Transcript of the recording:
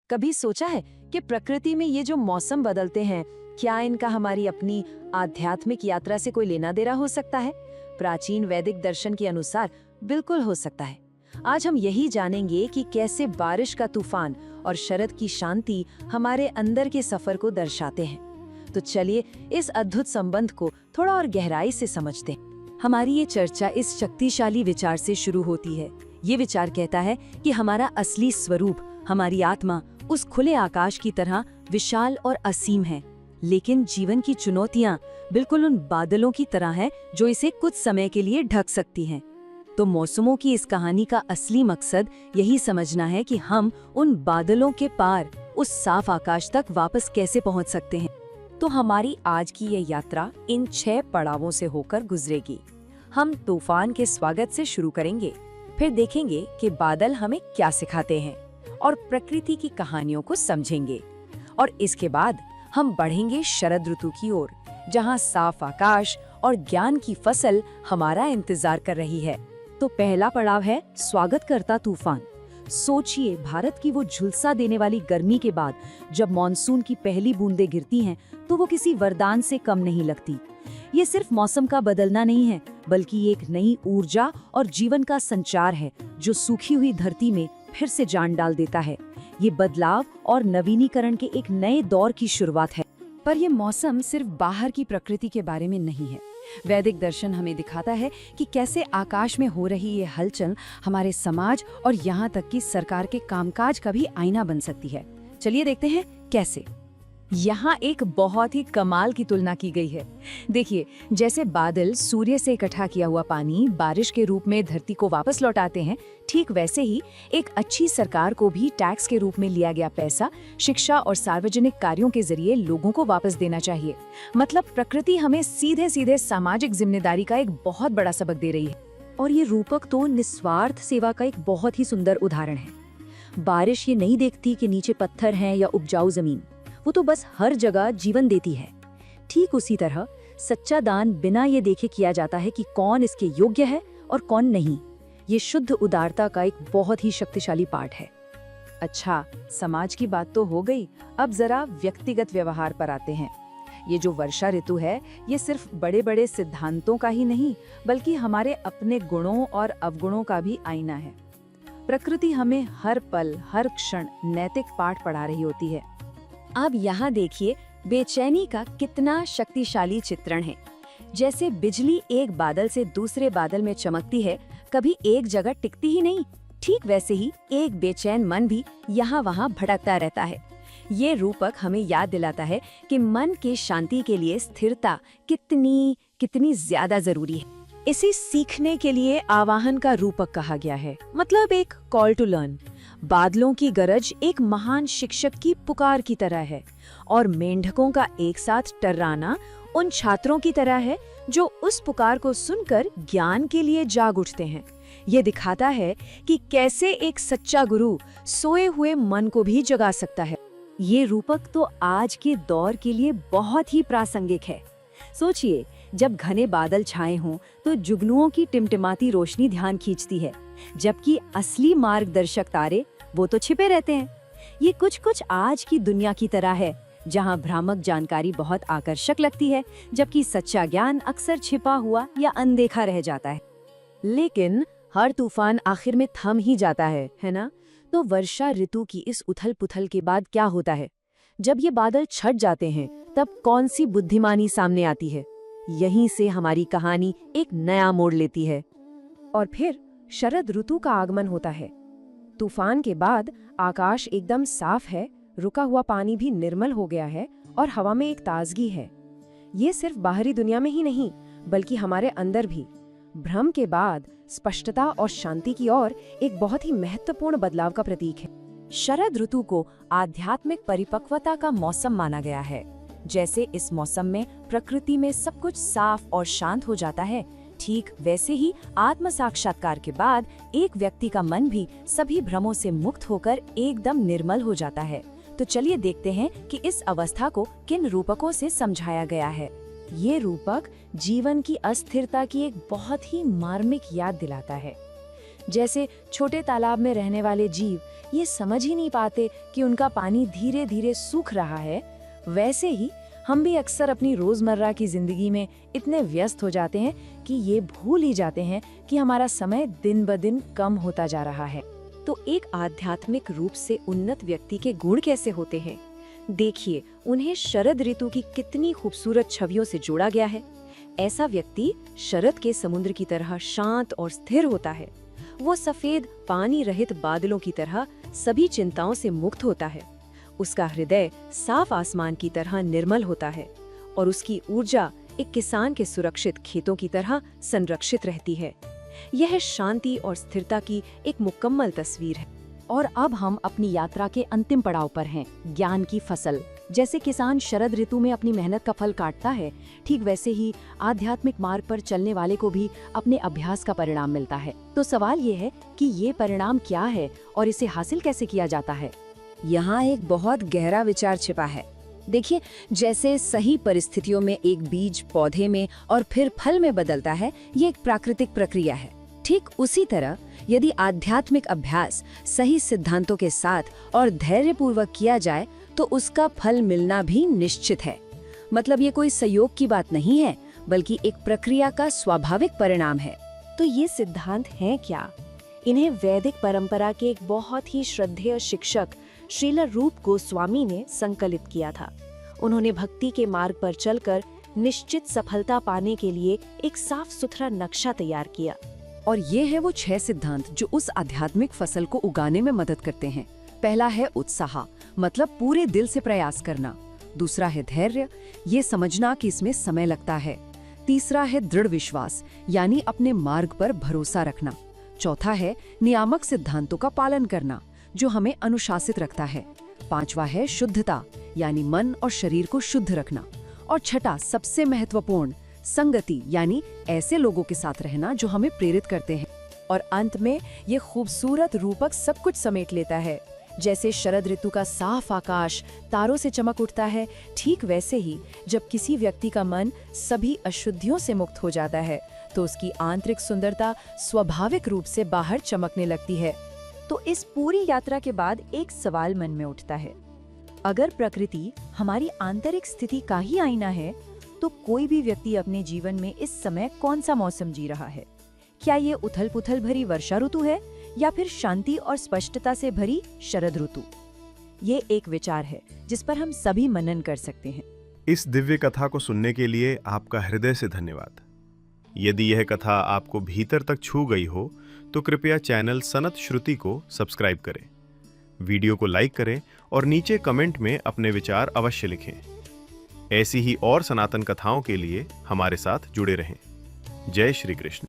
कभी सोचा है कि प्रकृति में ये जो मौसम बदलते हैं, क्या इनका हमारी अपनी आध्यात्मिक यात्रा से कोई लेना देना हो सकता है? प्राचीन वैदिक दर्शन के अनुसार बिल्कुल हो सकता है। आज हम यही जानेंगे कि कैसे बारिश का तूफान और शरद की शांति हमारे अंदर के सफर को दर्शाते हैं। तो चलिए इस अद्भुत संबंध को थोड़ा और गहराई से समझते हैं। हमारी ये चर्चा इस शक्तिशाली विचार से शुरू होती है। ये विचार कहता है कि हमारा असली स्वरूप, हमारी आत्मा उस खुले आकाश की तरह विशाल और असीम है, लेकिन जीवन की चुनौतियां बिल्कुल उन बादलों की तरह हैं जो इसे कुछ समय के लिए ढक सकती हैं। तो मौसमों की इस कहानी का असली मकसद यही समझना है कि हम उन बादलों के पार उस साफ आकाश तक वापस कैसे पहुंच सकते हैं। तो हमारी आज की ये यात्रा इन 6 पड़ावों से होकर गुजरेगी। हम तूफान के स्वागत से शुरू करेंगे, फिर देखेंगे कि बादल हमें क्या सिखाते हैं और प्रकृति की कहानियों को समझेंगे। और इसके बाद हम बढ़ेंगे शरद ऋतु की ओर, जहां साफ आकाश और ज्ञान की फसल हमारा इंतजार कर रही है। तो पहला पड़ाव है स्वागत करता तूफान। सोचिए, भारत की वो झुलसा देने वाली गर्मी के बाद जब मॉनसून की पहली बूंदें गिरती हैं, तो वो किसी वरदान से कम नहीं लगती। ये सिर्फ मौसम का बदलना नहीं है, बल्कि ये एक नई ऊर्जा और जीवन का संचार है जो सूखी हुई धरती में फिर से जान डाल देता है। ये बदलाव और नवीनीकरण के एक नए दौर की शुरुआत है। पर ये मौसम सिर्फ बाहर की प्रकृति के बारे में नहीं है। वैदिक दर्शन हमें दिखाता है कि कैसे आकाश में हो रही ये हलचल हमारे समाज और यहाँ तक कि सरकार के कामकाज का भी आईना बन सकती है। चलिए देखते हैं कैसे। यहाँ एक बहुत ही कमाल की तुलना की गई है। देखिए, जैसे बादल सूर्य से इकट्ठा किया हुआ पानी बारिश के रूप में धरती को वापस लौटाते हैं, ठीक वैसे ही एक अच्छी सरकार को भी टैक्स के रूप में लिया गया पैसा शिक्षा और सार्वजनिक कार्यों के जरिए लोगों को वापस देना चाहिए। मतलब प्रकृति हमें सीधे सीधे सामाजिक जिम्मेदारी का एक बहुत बड़ा सबक दे रही है। और ये रूपक तो निस्वार्थ सेवा का एक बहुत ही सुंदर उदाहरण है। बारिश ये नहीं देखती कि नीचे पत्थर हैं या उपजाऊ जमीन, वो तो बस हर जगह जीवन देती है। ठीक उसी तरह सच्चा दान बिना ये देखे किया जाता है कि कौन इसके योग्य है और कौन नहीं। ये शुद्ध उदारता का एक बहुत ही शक्तिशाली पाठ है। अच्छा, समाज की बात तो हो गई, अब जरा व्यक्तिगत व्यवहार पर आते हैं। ये जो वर्षा ऋतु है, ये सिर्फ बड़े बड़े सिद्धांतों का ही नहीं, बल्कि हमारे अपने गुणों और अवगुणों का भी आईना है। प्रकृति हमें हर पल हर क्षण नैतिक पाठ पढ़ा रही होती है। अब यहाँ देखिए, बेचैनी का कितना शक्तिशाली चित्रण है। जैसे बिजली एक बादल से दूसरे बादल में चमकती है, कभी एक जगह टिकती ही नहीं, ठीक वैसे ही एक बेचैन मन भी यहाँ वहाँ भटकता रहता है। ये रूपक हमें याद दिलाता है कि मन की शांति के लिए स्थिरता कितनी कितनी ज्यादा जरूरी है। इसे सीखने के लिए आवाहन का रूपक कहा गया है, मतलब एक कॉल टू लर्न। बादलों की गरज एक महान शिक्षक की पुकार की तरह है, और मेंढकों का एक साथ टर्राना उन छात्रों की तरह है जो उस पुकार को सुनकर ज्ञान के लिए जाग उठते हैं। ये दिखाता है कि कैसे एक सच्चा गुरु सोए हुए मन को भी जगा सकता है। ये रूपक तो आज के दौर के लिए बहुत ही प्रासंगिक है। सोचिए, जब घने बादल छाए हों तो जुगनुओं की टिमटिमाती रोशनी ध्यान खींचती है, जबकि असली मार्गदर्शक तारे वो तो छिपे रहते हैं। ये कुछ आज की दुनिया की तरह है, जहां भ्रामक जानकारी बहुत आकर्षक लगती है, जबकि सच्चा ज्ञान अक्सर छिपा हुआ या अनदेखा रह जाता है। लेकिन हर तूफान आखिर में थम ही जाता है ना? तो वर्षा ऋतु की इस उथल पुथल के बाद क्या होता है? जब ये बादल छट जाते हैं, तब कौन सी बुद्धिमानी सामने आती है? यहीं से हमारी कहानी एक नया मोड़ लेती है। और फिर शरद ऋतु का आगमन होता है। तूफान के बाद आकाश एकदम साफ है, रुका हुआ पानी भी निर्मल हो गया है और हवा में एक ताजगी है। ये सिर्फ बाहरी दुनिया में ही नहीं, बल्कि हमारे अंदर भी। भ्रम के बाद स्पष्टता और शांति की ओर एक बहुत ही महत्वपूर्ण बदलाव का प्रतीक है। शरद ऋतु को आध्यात्मिक परिपक्वता का मौसम माना गया है। जैसे इस मौसम में प्रकृति में सब कुछ साफ और शांत हो जाता है, ठीक वैसे ही आत्म साक्षात्कार के बाद एक व्यक्ति का मन भी सभी भ्रमों से मुक्त होकर एकदम निर्मल हो जाता है। तो चलिए देखते हैं कि इस अवस्था को किन रूपकों से समझाया गया है। ये रूपक जीवन की अस्थिरता की एक बहुत ही मार्मिक याद दिलाता है। जैसे छोटे तालाब में रहने वाले जीव ये समझ ही नहीं पाते कि उनका पानी धीरे धीरे सूख रहा है, वैसे ही हम भी अक्सर अपनी रोजमर्रा की जिंदगी में इतने व्यस्त हो जाते हैं कि ये भूल ही जाते हैं कि हमारा समय दिन ब दिन कम होता जा रहा है। तो एक आध्यात्मिक रूप से उन्नत व्यक्ति के गुण कैसे होते हैं? देखिए, उन्हें शरद ऋतु की कितनी खूबसूरत छवियों से जोड़ा गया है। ऐसा व्यक्ति शरद के समुद्र की तरह शांत और स्थिर होता है। वो सफेद पानी रहित बादलों की तरह सभी चिंताओं से मुक्त होता है। उसका हृदय साफ आसमान की तरह निर्मल होता है और उसकी ऊर्जा एक किसान के सुरक्षित खेतों की तरह संरक्षित रहती है। यह शांति और स्थिरता की एक मुकम्मल तस्वीर है। और अब हम अपनी यात्रा के अंतिम पड़ाव पर हैं, ज्ञान की फसल। जैसे किसान शरद ऋतु में अपनी मेहनत का फल काटता है, ठीक वैसे ही आध्यात्मिक मार्ग पर चलने वाले को भी अपने अभ्यास का परिणाम मिलता है। तो सवाल ये है कि ये परिणाम क्या है और इसे हासिल कैसे किया जाता है? यहाँ एक बहुत गहरा विचार छिपा है। देखिए, जैसे सही परिस्थितियों में एक बीज पौधे में और फिर फल में बदलता है, ये एक प्राकृतिक प्रक्रिया है। ठीक उसी तरह यदि आध्यात्मिक अभ्यास सही सिद्धांतों के साथ और धैर्यपूर्वक किया जाए तो उसका फल मिलना भी निश्चित है। मतलब ये कोई संयोग की बात नहीं है, बल्कि एक प्रक्रिया का स्वाभाविक परिणाम है। तो ये सिद्धांत हैं क्या? इन्हें वैदिक परंपरा के एक बहुत ही श्रद्धेय शिक्षक श्रील रूप गोस्वामी ने संकलित किया था। उन्होंने भक्ति के मार्ग पर चलकर निश्चित सफलता पाने के लिए एक साफ सुथरा नक्शा तैयार किया। और ये है वो 6 सिद्धांत जो उस आध्यात्मिक फसल को उगाने में मदद करते हैं। पहला है उत्साह, मतलब पूरे दिल से प्रयास करना। दूसरा है धैर्य, ये समझना कि इसमें समय लगता है। तीसरा है दृढ़ विश्वास, यानी अपने मार्ग पर भरोसा रखना। चौथा है नियामक सिद्धांतों का पालन करना, जो हमें अनुशासित रखता है। पांचवा है शुद्धता, यानी मन और शरीर को शुद्ध रखना। और छठा, सबसे महत्वपूर्ण, संगति, यानी ऐसे लोगों के साथ रहना जो हमें प्रेरित करते हैं। और अंत में ये खूबसूरत रूपक सब कुछ समेट लेता है। जैसे शरद ऋतु का साफ आकाश तारों से चमक उठता है, ठीक वैसे ही जब किसी व्यक्ति का मन सभी अशुद्धियों से मुक्त हो जाता है तो उसकी आंतरिक सुंदरता स्वाभाविक रूप से बाहर चमकने लगती है। तो इस पूरी यात्रा के बाद एक सवाल मन में उठता है, अगर प्रकृति हमारी आंतरिक स्थिति का ही आईना है तो कोई भी व्यक्ति अपने जीवन में इस समय कौन सा मौसम जी रहा है? क्या ये उथल-पुथल भरी वर्षा ऋतु है या फिर शांति और स्पष्टता से भरी शरद ऋतु? ये एक विचार है जिस पर हम सभी मनन कर सकते हैं। इस दिव्य कथा को सुनने के लिए आपका हृदय से धन्यवाद। यदि यह कथा आपको भीतर तक छू गई हो तो कृपया चैनल सनत श्रुति को सब्सक्राइब करें, वीडियो को लाइक करें और नीचे कमेंट में अपने विचार अवश्य लिखें। ऐसी ही और सनातन कथाओं के लिए हमारे साथ जुड़े रहें। जय श्री कृष्ण।